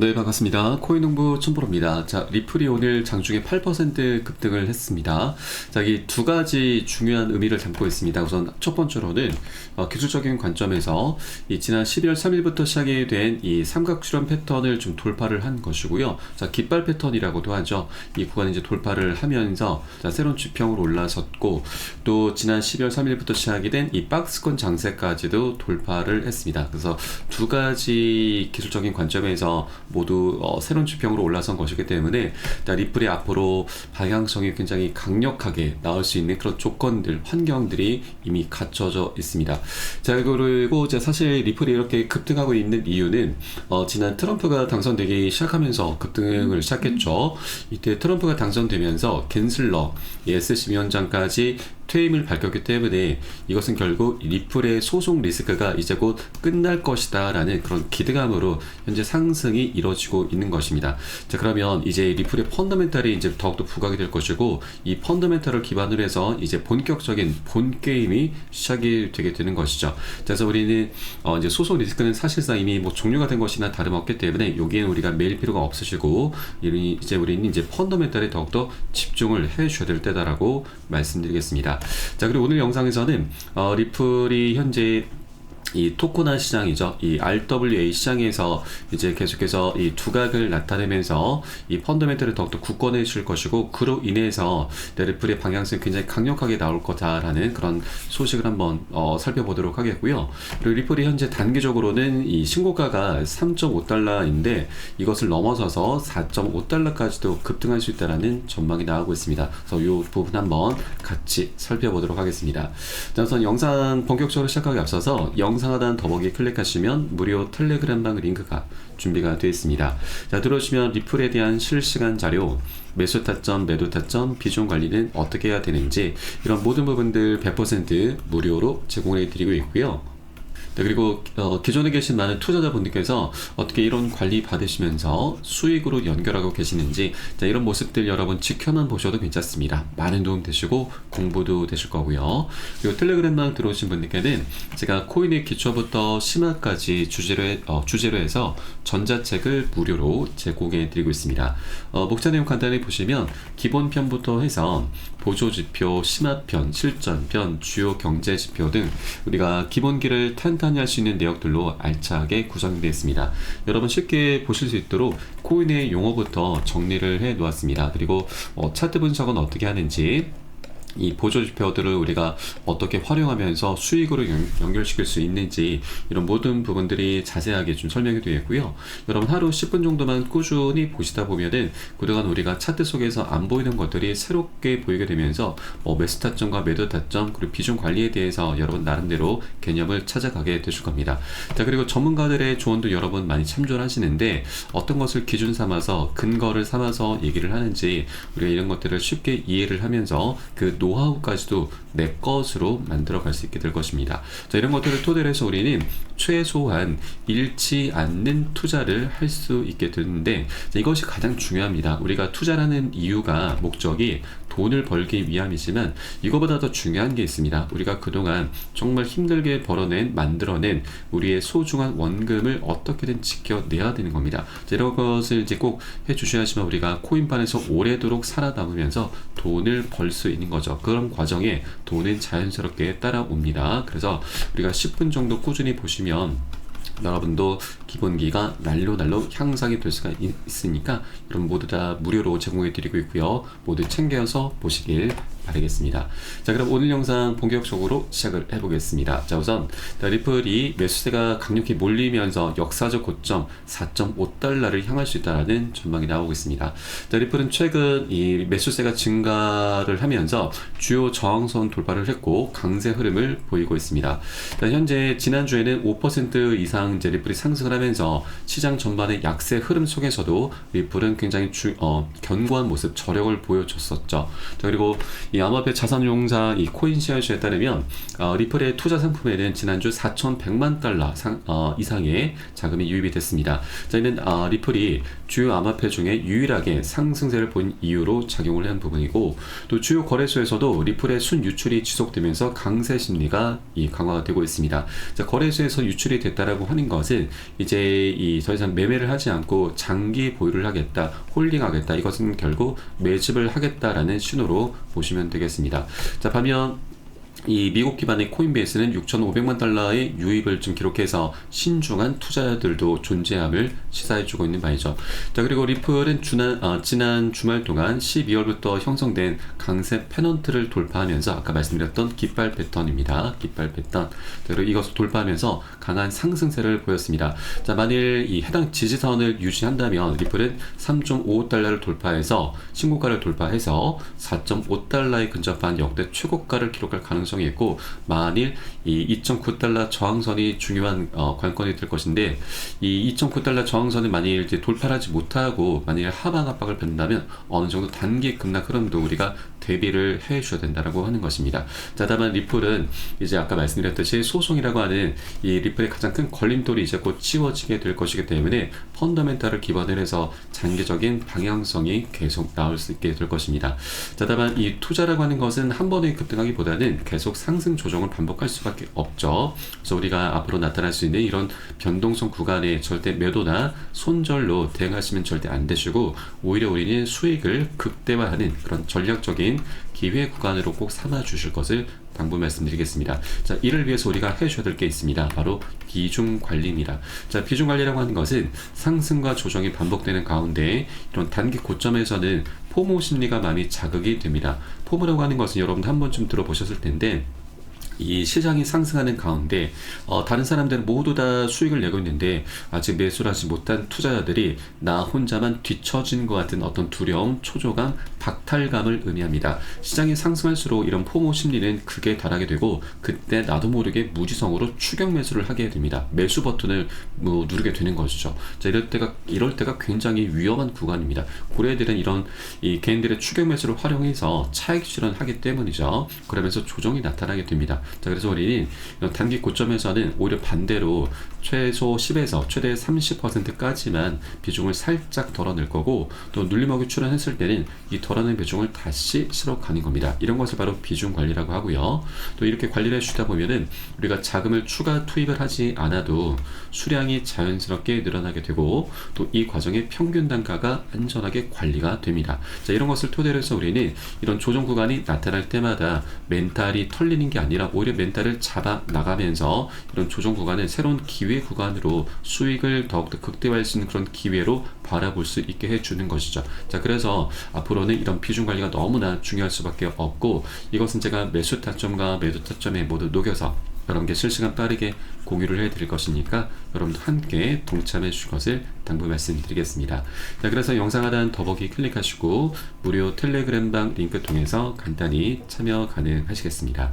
네, 반갑습니다. 코인농부 춘보로입니다. 자, 리플이 오늘 장중에 8% 급등을 했습니다. 자, 이 두 가지 중요한 의미를 담고 있습니다. 우선 첫 번째로는 기술적인 관점에서 이 지난 12월 3일부터 시작이 된 이 삼각 출현 패턴을 좀 돌파를 한 것이고요. 자, 깃발 패턴이라고도 하죠. 이 구간을 이제 돌파를 하면서 자, 새로운 지평으로 올라섰고, 또 지난 12월 3일부터 시작이 된 이 박스권 장세까지도 돌파를 했습니다. 그래서 두 가지 기술적인 관점에서 모두 새로운 지평으로 올라선 것이기 때문에 리플이 앞으로 방향성이 굉장히 강력하게 나올 수 있는 그런 조건들, 환경들이 이미 갖춰져 있습니다. 자, 그리고 이제 사실 리플이 이렇게 급등하고 있는 이유는 지난 트럼프가 당선되기 시작하면서 급등을 시작했죠. 이때 트럼프가 당선되면서 갠슬러 SC 위원장까지 퇴임을 밝혔기 때문에 이것은 결국 리플의 소송 리스크가 이제 곧 끝날 것이다 라는 그런 기대감으로 현재 상승이 이루어지고 있는 것입니다. 자, 그러면 이제 리플의 펀더멘탈이 이제 더욱더 부각이 될 것이고, 이 펀더멘탈을 기반으로 해서 이제 본격적인 본 게임이 시작이 되게 되는 것이죠. 자, 그래서 우리는 이제 소송 리스크는 사실상 이미 뭐 종료가 된 것이나 다름없기 때문에 여기에는 우리가 매일 필요가 없으시고, 이제 우리는 이제 펀더멘탈에 더욱더 집중을 해 주셔야 될 때다라고 말씀드리겠습니다. 자, 그리고 오늘 영상에서는 리플이 현재 이 토코나 시장이죠. 이 RWA 시장에서 이제 계속해서 이 두각을 나타내면서 이 펀더멘털을 더욱더 굳건해 줄 것이고, 그로 인해서 리플의 방향성이 굉장히 강력하게 나올 거다라는 그런 소식을 한번 살펴보도록 하겠고요. 그리고 리플이 현재 단기적으로는 이 신고가가 3.5달러인데 이것을 넘어서서 4.5달러까지도 급등할 수 있다라는 전망이 나오고 있습니다. 그래서 이 부분 한번 같이 살펴보도록 하겠습니다. 자, 우선 영상 본격적으로 시작하기 앞서서 영상 하단 더보기 클릭하시면 무료 텔레그램방 링크가 준비가 되어 있습니다. 자, 들어오시면 리플에 대한 실시간 자료, 매수 타점, 매도 타점, 비중 관리는 어떻게 해야 되는지, 이런 모든 부분들 100% 무료로 제공해 드리고 있고요. 네, 그리고 기존에 계신 많은 투자자분들께서 어떻게 이런 관리 받으시면서 수익으로 연결하고 계시는지, 자, 이런 모습들 여러분 지켜만 보셔도 괜찮습니다. 많은 도움 되시고 공부도 되실 거고요. 그리고 텔레그램방 들어오신 분들께는 제가 코인의 기초부터 심화까지 주제로 해서 전자책을 무료로 제공해 드리고 있습니다. 목차 내용 간단히 보시면 기본편부터 해서 보조지표, 심화편, 실전편, 주요 경제지표 등 우리가 기본기를 탄탄히 할 수 있는 내역들로 알차게 구성되어 있습니다. 여러분 쉽게 보실 수 있도록 코인의 용어부터 정리를 해 놓았습니다. 그리고 차트 분석은 어떻게 하는지, 이 보조지표들을 우리가 어떻게 활용하면서 수익으로 연결시킬 수 있는지, 이런 모든 부분들이 자세하게 좀 설명이 되어 있고요. 여러분 하루 10분 정도만 꾸준히 보시다 보면은 그동안 우리가 차트 속에서 안 보이는 것들이 새롭게 보이게 되면서 매수 타점과 매도 타점, 그리고 비중 관리에 대해서 여러분 나름대로 개념을 찾아가게 되실 겁니다. 자, 그리고 전문가들의 조언도 여러분 많이 참조를 하시는데 어떤 것을 기준 삼아서 근거를 삼아서 얘기를 하는지, 우리가 이런 것들을 쉽게 이해를 하면서 그 노하우까지도 내 것으로 만들어 갈 수 있게 될 것입니다. 자, 이런 것들을 토대로 해서 우리는 최소한 잃지 않는 투자를 할 수 있게 되는데, 자, 이것이 가장 중요합니다. 우리가 투자라는 이유가, 목적이 돈을 벌기 위함이지만 이거보다 더 중요한 게 있습니다. 우리가 그동안 정말 힘들게 만들어낸 우리의 소중한 원금을 어떻게든 지켜내야 되는 겁니다. 자, 이런 것을 이제 꼭 해주셔야지만 우리가 코인판에서 오래도록 살아남으면서 돈을 벌 수 있는 거죠. 그런 과정에 돈은 자연스럽게 따라옵니다. 그래서 우리가 10분 정도 꾸준히 보시면 여러분도 기본기가 날로 향상이 될 수가 있으니까 여러분 모두 다 무료로 제공해 드리고 있고요. 모두 챙겨서 보시길 바라겠습니다. 자, 그럼 오늘 영상 본격적으로 시작을 해보겠습니다. 자, 우선 리플이 매수세가 강력히 몰리면서 역사적 고점 4.5달러를 향할 수 있다는 전망이 나오고 있습니다. 자, 리플은 최근 이 매수세가 증가를 하면서 주요 저항선 돌파를 했고 강세 흐름을 보이고 있습니다. 자, 현재 지난주에는 5% 이상 이제 리플이 상승을 하면서 시장 전반의 약세 흐름 속에서도 리플은 굉장히 견고한 모습, 저력을 보여줬었죠. 자, 그리고 이 이 암호화폐 자산운용사 이 코인시어쇼에 따르면 리플의 투자 상품에는 지난주 4,100만 달러 이상의 자금이 유입이 됐습니다. 자, 이는 리플이 주요 암호화폐 중에 유일하게 상승세를 본 이유로 작용을 한 부분이고, 또 주요 거래소에서도 리플의 순유출이 지속되면서 강세 심리가 강화가 되고 있습니다. 자, 거래소에서 유출이 됐다라고 하는 것은 이제 더 이상 매매를 하지 않고 장기 보유를 하겠다, 홀딩하겠다, 이것은 결국 매집을 하겠다라는 신호로 보시면 되겠습니다. 자, 반면 이 미국 기반의 코인베이스는 6,500만 달러의 유입을 좀 기록해서 신중한 투자자들도 존재함을 시사해주고 있는 바이죠. 자, 그리고 리플은 지난 주말 동안 12월부터 형성된 강세 페넌트를 돌파하면서 아까 말씀드렸던 깃발 패턴입니다. 깃발 패턴. 자, 그리고 이것을 돌파하면서 강한 상승세를 보였습니다. 자, 만일 이 해당 지지선을 유지한다면 리플은 3.55달러를 돌파해서 신고가를 돌파해서 4.5달러에 근접한 역대 최고가를 기록할 가능성이 있고, 만일 이 2.9달러 저항선이 중요한 관건이 될 것인데, 이 2.9달러 저항선을 만일 이제 돌파하지 못하고 만일 하방 압박을 받는다면 어느 정도 단기 급락 흐름도 우리가 대비를 해 주셔야 된다라고 하는 것입니다. 자, 다만 리플은 이제 아까 말씀드렸듯이 소송이라고 하는 이 리플의 가장 큰 걸림돌이 이제 곧 치워지게 될 것이기 때문에 펀더멘탈을 기반으로 해서 장기적인 방향성이 계속 나올 수 있게 될 것입니다. 자, 다만 이 투자라고 하는 것은 한 번에 급등하기보다는 계속 상승 조정을 반복할 수밖에 없죠. 그래서 우리가 앞으로 나타날 수 있는 이런 변동성 구간에 절대 매도나 손절로 대응하시면 절대 안 되시고, 오히려 우리는 수익을 극대화하는 그런 전략적인 기회 구간으로 꼭 삼아 주실 것을 당부 말씀드리겠습니다. 자, 이를 위해서 우리가 해주셔야 될 게 있습니다. 바로 비중 관리입니다. 자, 비중 관리라고 하는 것은 상승과 조정이 반복되는 가운데 이런 단기 고점에서는 포모 심리가 많이 자극이 됩니다. 포모라고 하는 것은 여러분도 한 번쯤 들어보셨을 텐데, 이 시장이 상승하는 가운데 다른 사람들은 모두 다 수익을 내고 있는데 아직 매수를 하지 못한 투자자들이 나 혼자만 뒤처진 것 같은 어떤 두려움, 초조감, 박탈감을 의미합니다. 시장이 상승할수록 이런 포모 심리는 극에 달하게 되고, 그때 나도 모르게 무지성으로 추격 매수를 하게 됩니다. 매수 버튼을 누르게 되는 것이죠. 자, 이럴 때가 굉장히 위험한 구간입니다. 고래들은 이런 이 개인들의 추격 매수를 활용해서 차익 실현하기 때문이죠. 그러면서 조정이 나타나게 됩니다. 자, 그래서 우리는 단기 고점에서는 오히려 반대로 최소 10에서 최대 30%까지만 비중을 살짝 덜어낼 거고, 또 눌림목이 출현했을 때는 이 덜어낸 비중을 다시 실어 가는 겁니다. 이런 것을 바로 비중 관리라고 하고요. 또 이렇게 관리를 해주다 보면은 우리가 자금을 추가 투입을 하지 않아도 수량이 자연스럽게 늘어나게 되고, 또 이 과정의 평균 단가가 안전하게 관리가 됩니다. 자, 이런 것을 토대로 해서 우리는 이런 조정 구간이 나타날 때마다 멘탈이 털리는 게 아니라 오히려 멘탈을 잡아 나가면서 이런 조정 구간을 새로운 기회 구간으로 수익을 더욱더 극대화할 수 있는 그런 기회로 바라볼 수 있게 해주는 것이죠. 자, 그래서 앞으로는 이런 비중 관리가 너무나 중요할 수밖에 없고, 이것은 제가 매수 타점과 매도 타점에 모두 녹여서 여러분께 실시간 빠르게 공유를 해드릴 것이니까 여러분도 함께 동참해 주실 것을 당부 말씀드리겠습니다. 자, 그래서 영상 하단 더보기 클릭하시고 무료 텔레그램방 링크 통해서 간단히 참여 가능하시겠습니다.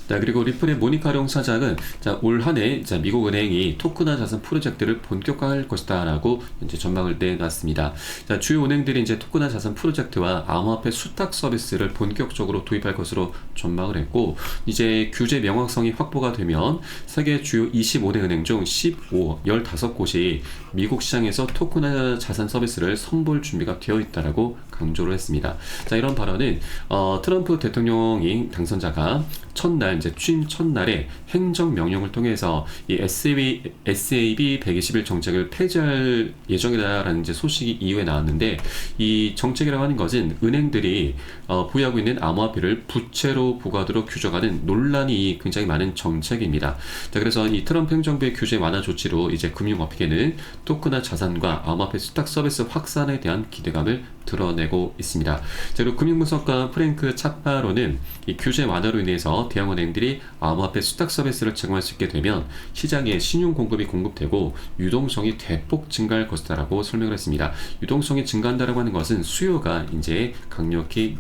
자, 그리고 리플의 모니카 룡 사장은 올 한해 미국 은행이 토큰화 자산 프로젝트를 본격화할 것이다라고 이제 전망을 내놨습니다. 자, 주요 은행들이 이제 토큰화 자산 프로젝트와 암호화폐 수탁 서비스를 본격적으로 도입할 것으로 전망을 했고, 이제 규제 명확성이 확보가 되면 세계 주요 25대 은행 중 15곳이 미국 시장에서 토큰화 자산 서비스를 선보일 준비가 되어 있다라고 강조를 했습니다. 자, 이런 발언은 트럼프 대통령이 당선자가 이제 취임 첫날에 행정명령을 통해서 이 SAB 121 정책을 폐지할 예정이다라는 이제 소식이 이후에 나왔는데, 이 정책이라고 하는 것은 은행들이 보유하고 있는 암호화폐를 부채로 보고하도록 규정하는 논란이 굉장히 많은 정책입니다. 자, 그래서 이 트럼프 행정부의 규제 완화 조치로 이제 금융업계는 토큰화 자산과 암호화폐 수탁 서비스 확산에 대한 기대감을 드러내고 있습니다. 자, 그리고 금융분석가 프랭크 차파로는 이 규제 완화로 인해서 대형은행들이 암호화폐 수탁 서비스를 제공할 수 있게 되면 시장에 신용 공급이 공급되고 유동성이 대폭 증가할 것이다라고 설명을 했습니다. 유동성이 증가한다라고 하는 것은 수요가 이제 강력히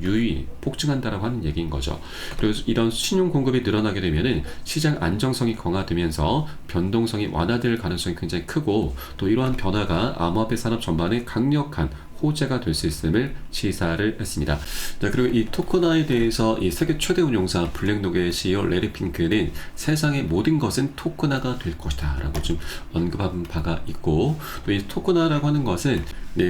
폭증한다라고 하는 얘기인 거죠. 그래서 이런 신용 공급이 늘어나게 되면은 시장 안정성이 강화되면서 변동성이 완화될 가능성이 굉장히 크고, 또 이러한 변화가 암호화폐 산업 전반에 강력한 호재가 될 수 있음을 시사를 했습니다. 자, 그리고 이 토코나에 대해서 이 세계 최대 운용사 블랙록의 CEO 레리 핑크는 세상의 모든 것은 토코나가 될 것이다 라고 좀 언급한 바가 있고, 또 이 토코나라고 하는 것은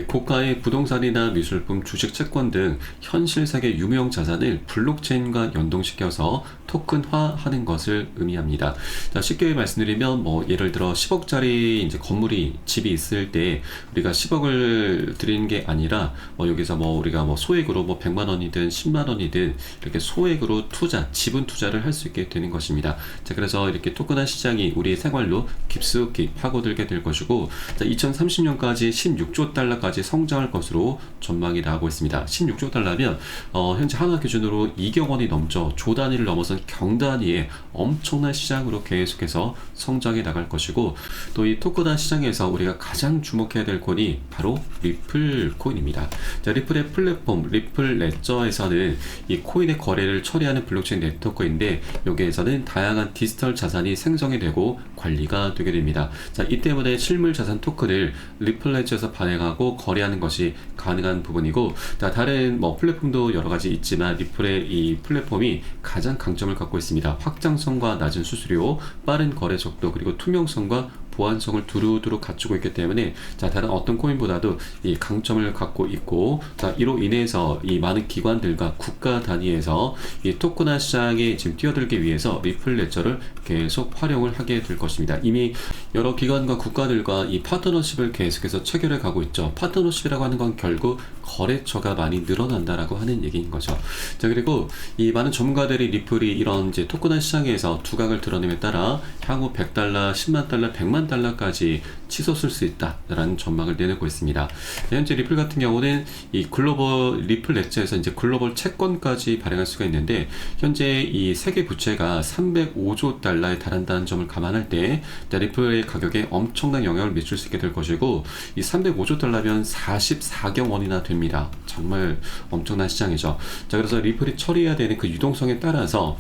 고가의 부동산이나 미술품, 주식, 채권 등 현실 세계 유명 자산을 블록체인과 연동시켜서 토큰화하는 것을 의미합니다. 자, 쉽게 말씀드리면 예를 들어 10억짜리 이제 건물이 집이 있을 때 우리가 10억을 드리는 게 아니라 여기서 우리가 소액으로 100만 원이든 10만 원이든 이렇게 소액으로 지분 투자를 할 수 있게 되는 것입니다. 자, 그래서 이렇게 토큰화 시장이 우리 생활로 깊숙이 파고들게 될 것이고, 자, 2030년까지 16조 달러까지 성장할 것으로 전망이 나오고 있습니다. 16조 달러면 현재 한화 기준으로 2억 원이 넘죠. 조 단위를 넘어선 경 단위의 엄청난 시장으로 계속해서 성장해 나갈 것이고, 또 이 토코나 시장에서 우리가 가장 주목해야 될 코인이 바로 리플 코인입니다. 자, 리플의 플랫폼 리플 레저에서는 이 코인의 거래를 처리하는 블록체인 네트워크인데, 여기에서는 다양한 디지털 자산이 생성이 되고 관리가 되게 됩니다. 자, 이 때문에 실물 자산 토큰을 리플 레저에서 발행하고 거래하는 것이 가능한 부분이고, 자, 다른 플랫폼도 여러 가지 있지만 리플의 이 플랫폼이 가장 강점을 갖고 있습니다. 확장성과 낮은 수수료, 빠른 거래 속도, 그리고 투명성과 보안성을 두루두루 갖추고 있기 때문에, 자, 다른 어떤 코인보다도 이 강점을 갖고 있고, 자, 이로 인해서 이 많은 기관들과 국가 단위에서 이 토코나 시장에 지금 뛰어들기 위해서 리플 레저를 계속 활용을 하게 될 것입니다. 이미 여러 기관과 국가들과 이 파트너십을 계속해서 체결해 가고 있죠. 파트너십이라고 하는 건 결국 거래처가 많이 늘어난다라고 하는 얘기인 거죠. 자, 그리고 이 많은 전문가들이 리플이 이런 이제 토코나 시장에서 두각을 드러냄에 따라 향후 100달러, 10만 달러, 100만 달러까지 치솟을 수 있다라는 전망을 내놓고 있습니다. 현재 리플 같은 경우는 이 글로벌 리플 레저에서 이제 글로벌 채권까지 발행할 수가 있는데, 현재 이 세계 부채가 305조 달러에 달한다는 점을 감안할 때 리플의 가격에 엄청난 영향을 미칠 수 있게 될 것이고, 이 305조 달러면 44경 원이나 됩니다. 정말 엄청난 시장이죠. 자, 그래서 리플이 처리해야 되는 그 유동성에 따라서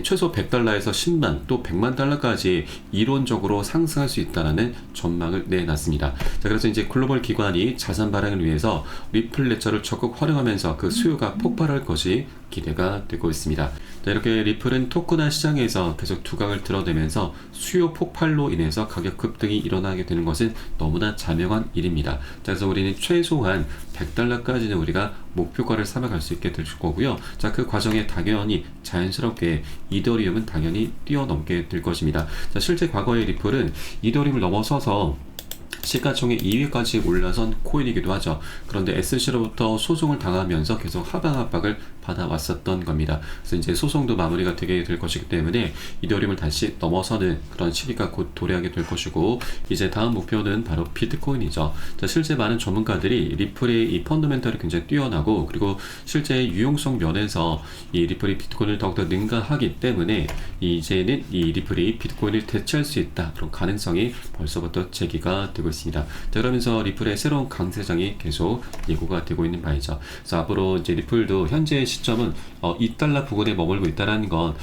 최소 100달러에서 10만 또 100만 달러까지 이론적으로 상승할 수 있다는 전망을 내놨습니다. 자, 그래서 이제 글로벌 기관이 자산 발행을 위해서 리플 레저를 적극 활용하면서 그 수요가 폭발할 것이 기대가 되고 있습니다. 자, 이렇게 리플은 토큰화 시장에서 계속 두각을 드러내면서 수요 폭발로 인해서 가격 급등이 일어나게 되는 것은 너무나 자명한 일입니다. 자, 그래서 우리는 최소한 100달러까지는 우리가 목표가를 삼아갈 수 있게 될 거고요. 자, 그 과정에 당연히 자연스럽게 이더리움은 당연히 뛰어넘게 될 것입니다. 자, 실제 과거의 리플은 이더리움을 넘어서서 시가총액 2위까지 올라선 코인이기도 하죠. 그런데 SC로부터 소송을 당하면서 계속 하방 압박을 받아왔었던 겁니다. 그래서 이제 소송도 마무리가 되게 될 것이기 때문에 이더리움을 다시 넘어서는 그런 시기가 곧 도래하게 될 것이고, 이제 다음 목표는 바로 비트코인이죠. 자, 실제 많은 전문가들이 리플의 이 펀더멘털이 굉장히 뛰어나고, 그리고 실제 유용성 면에서 이 리플이 비트코인을 더욱더 능가하기 때문에 이제는 이 리플이 비트코인을 대체할 수 있다, 그런 가능성이 벌써부터 제기가 되고 있습니다. 자, 그러면서 리플의 새로운 강세장이 계속 예고가 되고 있는 바이죠. 그래서 앞으로 이제 리플도 현재 시점은 2달러 부근에 머물고 있다는 건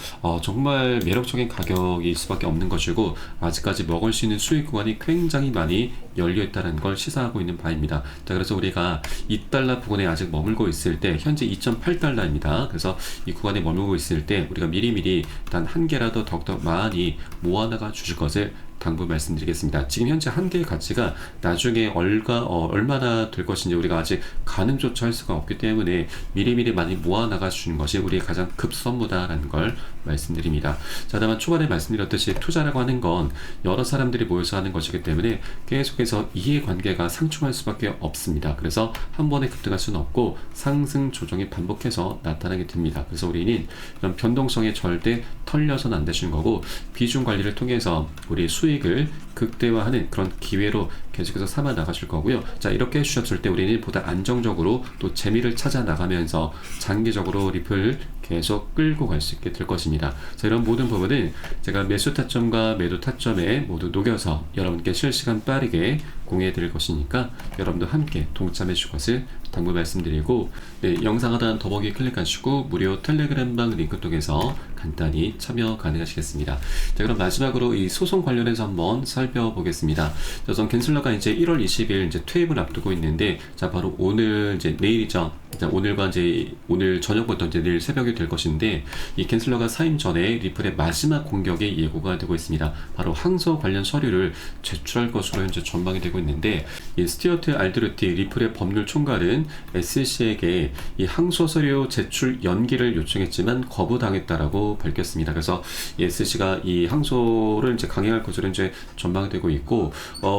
정말 매력적인 가격일 수밖에 없는 것이고, 아직까지 먹을 수 있는 수익 구간이 굉장히 많이 열려 있다는 걸 시사하고 있는 바입니다. 자, 그래서 우리가 2달러 부근에 아직 머물고 있을 때 현재 2.8달러입니다. 그래서 이 구간에 머물고 있을 때 우리가 미리미리 단 한 개라도 더욱더 많이 모아나가 주실 것을 당부 말씀드리겠습니다. 지금 현재 한 개의 가치가 나중에 얼마나 될 것인지 우리가 아직 가늠조차 할 수가 없기 때문에 미리미리 많이 모아 나가 주는 것이 우리의 가장 급선무다라는 걸 말씀드립니다. 자, 다만 초반에 말씀드렸듯이 투자라고 하는 건 여러 사람들이 모여서 하는 것이기 때문에 계속해서 이해관계가 상충할 수밖에 없습니다. 그래서 한 번에 급등할 수는 없고 상승 조정이 반복해서 나타나게 됩니다. 그래서 우리는 이런 변동성에 절대 털려서는 안 되시는 거고, 비중 관리를 통해서 우리 수익을 극대화하는 그런 기회로 계속해서 삼아 나가실 거고요. 자, 이렇게 해주셨을 때 우리는 보다 안정적으로 또 재미를 찾아 나가면서 장기적으로 리플 계속 끌고 갈 수 있게 될 것입니다. 자, 이런 모든 부분은 제가 매수 타점과 매도 타점에 모두 녹여서 여러분께 실시간 빠르게 공유해 드릴 것이니까 여러분도 함께 동참해 주실 것을 당부 말씀드리고, 네, 영상 하단 더보기 클릭하시고 무료 텔레그램방 링크 통해서 간단히 참여 가능하시겠습니다. 자, 그럼 마지막으로 이 소송 관련해서 한번 살펴보겠습니다. 우선 겐슬러 캔슬러가 이제 1월 20일 이제 퇴임을 앞두고 있는데, 자, 바로 오늘 이제 내일이죠. 자, 오늘과 이제 오늘 저녁부터 이제 내일 새벽이 될 것인데, 이 캔슬러가 사임 전에 리플의 마지막 공격이 예고가 되고 있습니다. 바로 항소 관련 서류를 제출할 것으로 현재 전망이 되고 있는데, 이 스튜어트 알드루티 리플의 법률 총괄은 SEC에게 이 항소 서류 제출 연기를 요청했지만 거부당했다라고 밝혔습니다. 그래서 이 SEC가 이 항소를 이제 강행할 것으로 이제 전망이 되고 있고,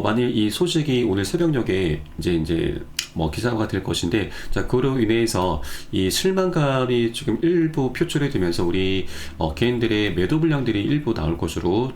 만일 이 소식이 오늘 새벽녘에 이제 뭐 기사화가 될 것인데, 자, 그로 인해서 이 실망감이 지금 일부 표출이 되면서 우리 개인들의 매도 물량들이 일부 나올 것으로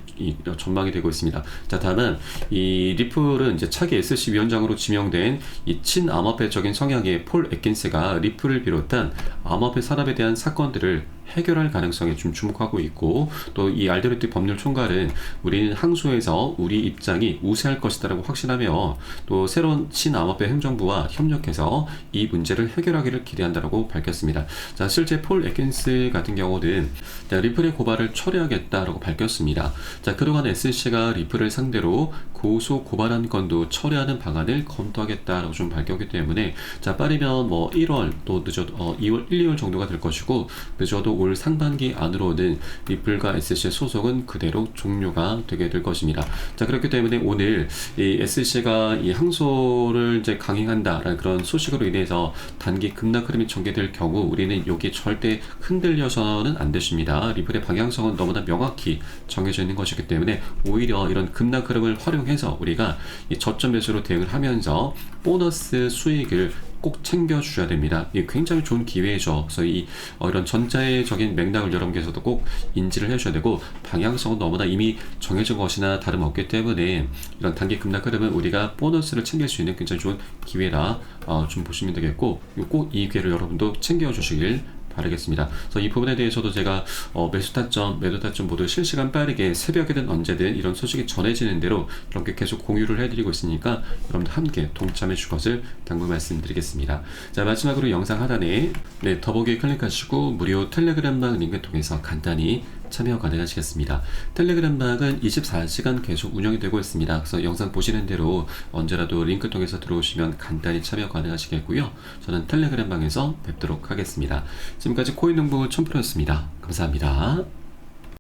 전망이 되고 있습니다. 자, 다만 이 리플은 이제 차기 SEC 위원장으로 지명된 이 친암호화폐적인 성향의 폴 애킨스가 리플을 비롯한 암호화폐 산업에 대한 사건들을 해결할 가능성에 좀 주목하고 있고, 또 이 알드루티 법률 총괄은 우리는 항소에서 우리 입장이 우세할 것이다라고 확신하며, 또 새로운 친암호화폐 행정부와 협력해서 이 문제를 해결하기를 기대한다라고 밝혔습니다. 자, 실제 폴 애킨스 같은 경우는 리플의 고발을 철회하겠다라고 밝혔습니다. 자, 그동안 SEC가 리플을 상대로 고소 고발한 건도 철회하는 방안을 검토하겠다라고 좀 밝혔기 때문에, 자, 빠르면 뭐 1월 또 늦어도 2월 1, 2월 정도가 될 것이고, 늦어도 올 상반기 안으로는 리플과 SEC의 소속은 그대로 종료가 되게 될 것입니다. 자, 그렇기 때문에 오늘 이 SEC가 이 항소를 이제 강행한다라는 그런 소식으로 인해서 단기 급락 흐름이 전개될 경우, 우리는 여기에 절대 흔들려서는 안 되십니다. 리플의 방향성은 너무나 명확히 정해져 있는 것이기 때문에 오히려 이런 급락 흐름을 활용해서 우리가 이 저점 매수로 대응을 하면서 보너스 수익을 꼭 챙겨주셔야 됩니다. 이게 굉장히 좋은 기회죠. 그래서 이런 전자의적인 맥락을 여러분께서도 꼭 인지를 해주셔야 되고, 방향성은 너무나 이미 정해진 것이나 다름없기 때문에 이런 단기 급락 흐름은 우리가 보너스를 챙길 수 있는 굉장히 좋은 기회라 좀 보시면 되겠고, 꼭 이 기회를 여러분도 챙겨주시길 바라겠습니다. 그래서 이 부분에 대해서도 제가 매수 타점, 매도 타점 모두 실시간 빠르게 새벽이든 언제든 이런 소식이 전해지는 대로 이렇게 계속 공유를 해드리고 있으니까 여러분들 함께 동참해 주실 것을 당부 말씀드리겠습니다. 자, 마지막으로 영상 하단에 더보기에 클릭하시고 무료 텔레그램방 링크 통해서 간단히 참여 가능하시겠습니다. 텔레그램방은 24시간 계속 운영이 되고 있습니다. 그래서 영상 보시는 대로 언제라도 링크 통해서 들어오시면 간단히 참여 가능하시겠고요. 저는 텔레그램방에서 뵙도록 하겠습니다. 지금까지 코인농부 촌프로였습니다. 감사합니다.